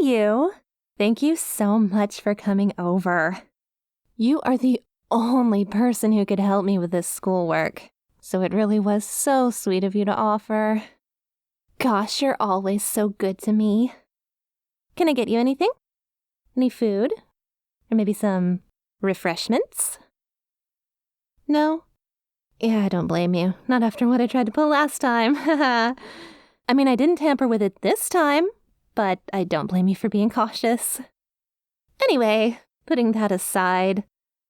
you. Thank you so much for coming over. You are the only person who could help me with this schoolwork, so it really was so sweet of you to offer. Gosh, you're always so good to me. Can I get you anything? Any food? Or maybe some refreshments? No? Yeah, I don't blame you. Not after what I tried to pull last time. I mean, I didn't tamper with it this time, but I don't blame you for being cautious. Anyway, putting that aside,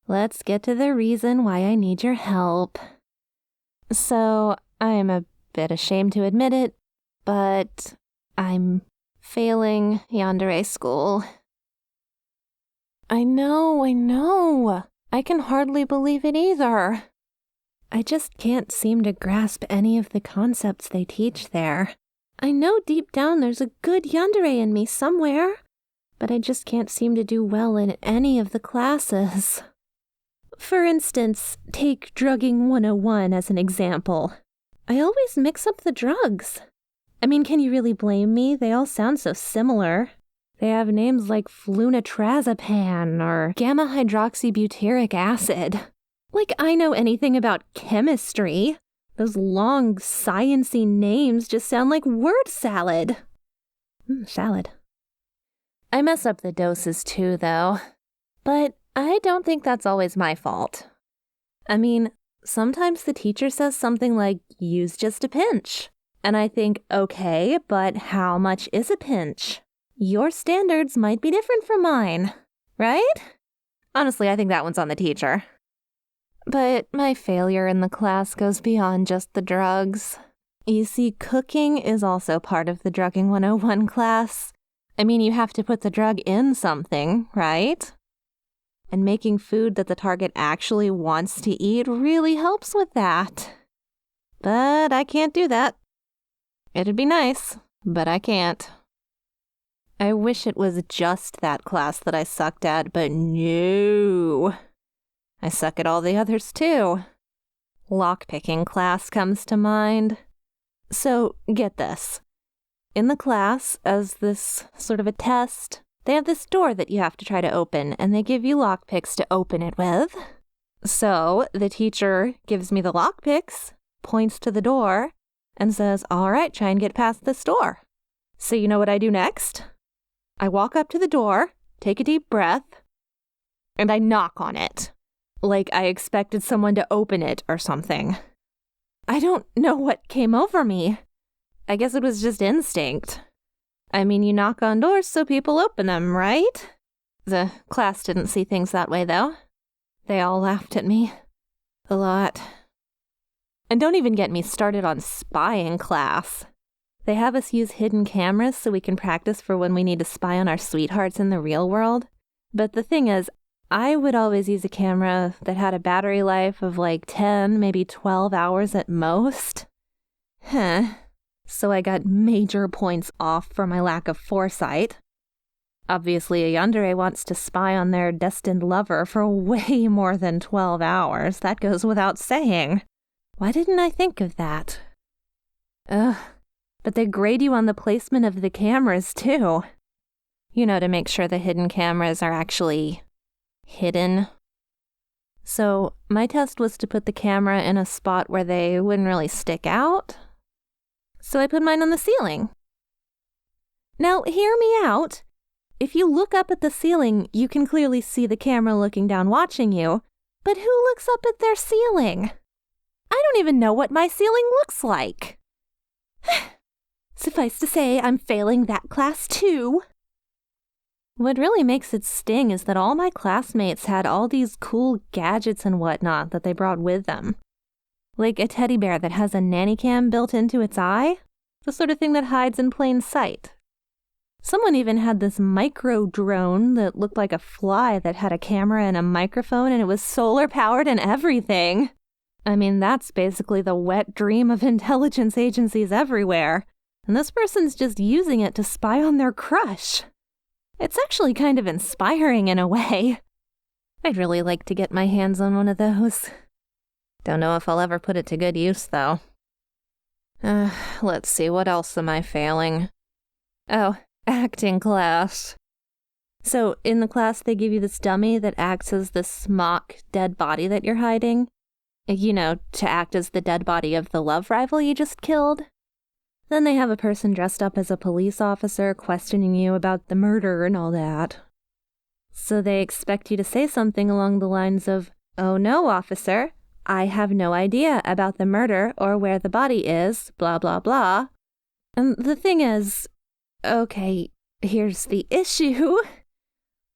let's get to the reason why I need your help. So, I am a bit ashamed to admit it, but I'm failing Yandere school. I know. I can hardly believe it either. I just can't seem to grasp any of the concepts they teach there. I know deep down there's a good Yandere in me somewhere, but I just can't seem to do well in any of the classes. For instance, take Drugging 101 as an example. I always mix up the drugs. I mean, can you really blame me? They all sound so similar. They have names like flunitrazepam or gamma-hydroxybutyric acid. Like I know anything about chemistry. Those long, science-y names just sound like word salad. Salad. I mess up the doses too, though. But I don't think that's always my fault. I mean, sometimes the teacher says something like, use just a pinch. And I think, okay, but how much is a pinch? Your standards might be different from mine, right? Honestly, I think that one's on the teacher. But my failure in the class goes beyond just the drugs. You see, cooking is also part of the Drugging 101 class. I mean, you have to put the drug in something, right? And making food that the target actually wants to eat really helps with that. But I can't do that. It'd be nice, but I can't. I wish it was just that class that I sucked at, but no. I suck at all the others too. Lockpicking class comes to mind. So, get this. In the class, as this sort of a test, they have this door that you have to try to open, and they give you lockpicks to open it with. So, the teacher gives me the lockpicks, points to the door, and says, all right, try and get past this door. So you know what I do next? I walk up to the door, take a deep breath, and I knock on it. Like I expected someone to open it or something. I don't know what came over me. I guess it was just instinct. I mean, you knock on doors so people open them, right? The class didn't see things that way, though. They all laughed at me. A lot. And don't even get me started on spying class. They have us use hidden cameras so we can practice for when we need to spy on our sweethearts in the real world. But the thing is, I would always use a camera that had a battery life of like 10, maybe 12 hours at most. So I got major points off for my lack of foresight. Obviously, a yandere wants to spy on their destined lover for way more than 12 hours. That goes without saying. Why didn't I think of that? But they grade you on the placement of the cameras, too. You know, to make sure the hidden cameras are actually hidden. So, my test was to put the camera in a spot where they wouldn't really stick out. So I put mine on the ceiling. Now, hear me out. If you look up at the ceiling, you can clearly see the camera looking down watching you. But who looks up at their ceiling? I don't even know what my ceiling looks like. Suffice to say, I'm failing that class too. What really makes it sting is that all my classmates had all these cool gadgets and whatnot that they brought with them. Like a teddy bear that has a nanny cam built into its eye, the sort of thing that hides in plain sight. Someone even had this micro drone that looked like a fly that had a camera and a microphone, and it was solar powered and everything. I mean, that's basically the wet dream of intelligence agencies everywhere, and this person's just using it to spy on their crush. It's actually kind of inspiring in a way. I'd really like to get my hands on one of those. Don't know if I'll ever put it to good use, though. Let's see, what else am I failing? Oh, acting class. So in the class, they give you this dummy that acts as this mock dead body that you're hiding. To act as the dead body of the love rival you just killed. Then they have a person dressed up as a police officer questioning you about the murder and all that. So they expect you to say something along the lines of, "Oh no, officer, I have no idea about the murder or where the body is, blah, blah, blah." And the thing is, okay, here's the issue.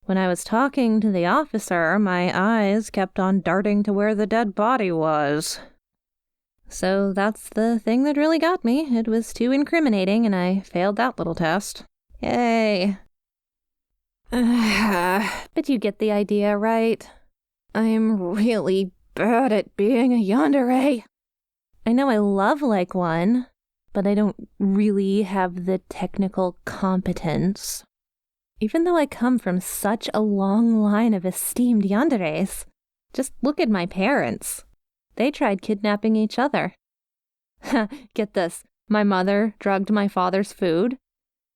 When I was talking to the officer, my eyes kept on darting to where the dead body was. So that's the thing that really got me. It was too incriminating, and I failed that little test. Yay. But you get the idea, right? I'm really bad at being a yandere. I know I love like one, but I don't really have the technical competence. Even though I come from such a long line of esteemed yanderes, just look at my parents. They tried kidnapping each other. Get this, my mother drugged my father's food.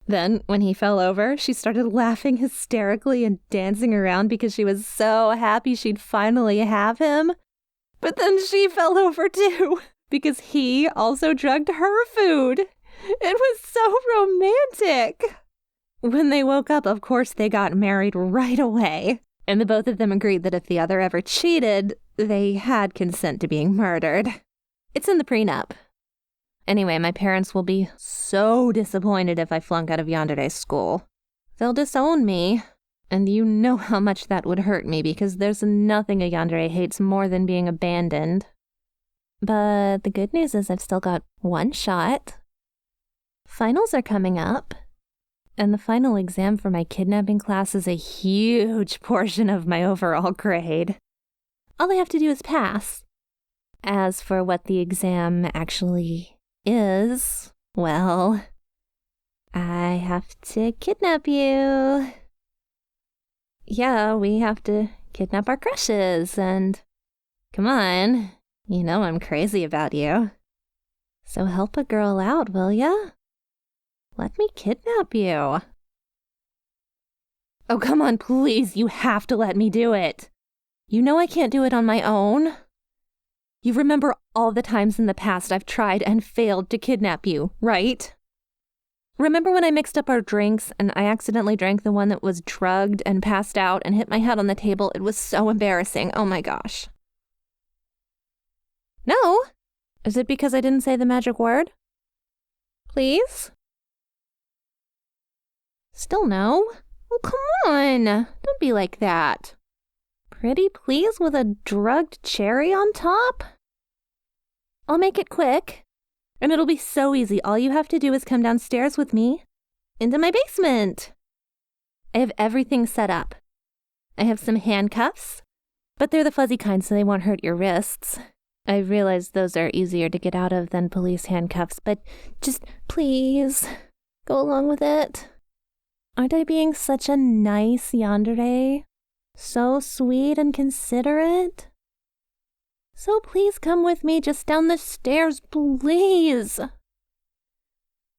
Then, when he fell over, she started laughing hysterically and dancing around because she was so happy she'd finally have him. But then she fell over too, because he also drugged her food. It was so romantic. When they woke up, of course, they got married right away. And the both of them agreed that if the other ever cheated, they had consent to being murdered. It's in the prenup. Anyway, my parents will be so disappointed if I flunk out of yandere school. They'll disown me. And you know how much that would hurt me because there's nothing a yandere hates more than being abandoned. But the good news is I've still got one shot. Finals are coming up. And the final exam for my kidnapping class is a huge portion of my overall grade. All I have to do is pass. As for what the exam actually is, well, I have to kidnap you. Yeah, we have to kidnap our crushes, and come on, you know I'm crazy about you. So help a girl out, will ya? Let me kidnap you. Oh, come on, please. You have to let me do it. You know I can't do it on my own. You remember all the times in the past I've tried and failed to kidnap you, right? Remember when I mixed up our drinks and I accidentally drank the one that was drugged and passed out and hit my head on the table? It was so embarrassing. Oh my gosh. No? Is it because I didn't say the magic word? Please? Still no? Oh, come on. Don't be like that. Pretty please with a drugged cherry on top? I'll make it quick. And it'll be so easy. All you have to do is come downstairs with me into my basement. I have everything set up. I have some handcuffs, but they're the fuzzy kind so they won't hurt your wrists. I realize those are easier to get out of than police handcuffs, but just please go along with it. Aren't I being such a nice yandere? So sweet and considerate? So please come with me just down the stairs, please.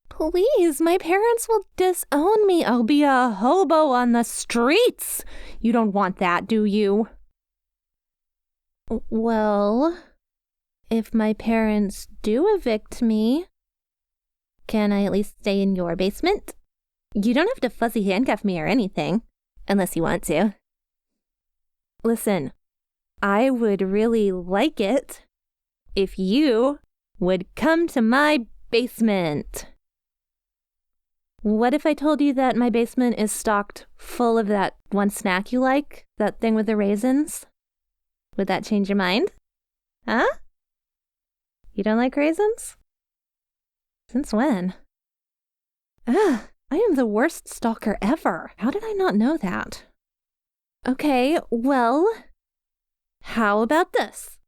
Please, my parents will disown me. I'll be a hobo on the streets. You don't want that, do you? Well, if my parents do evict me, can I at least stay in your basement? You don't have to fuzzy handcuff me or anything, unless you want to. Listen, I would really like it if you would come to my basement. What if I told you that my basement is stocked full of that one snack you like, that thing with the raisins? Would that change your mind? Huh? You don't like raisins? Since when? Ugh. I am the worst stalker ever. How did I not know that? Okay, well, how about this?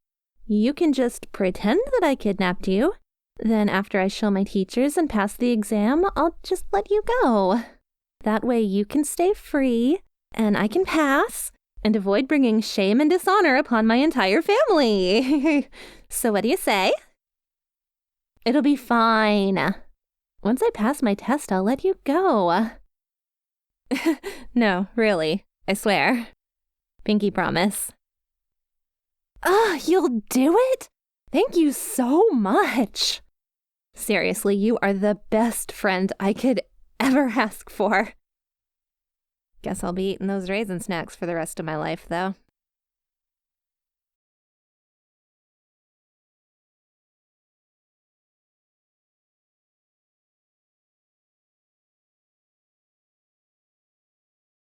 You can just pretend that I kidnapped you. Then after I show my teachers and pass the exam, I'll just let you go. That way you can stay free, and I can pass, and avoid bringing shame and dishonor upon my entire family. So what do you say? It'll be fine. Once I pass my test, I'll let you go. No, really. I swear. Pinky promise. You'll do it? Thank you so much. Seriously, you are the best friend I could ever ask for. Guess I'll be eating those raisin snacks for the rest of my life, though.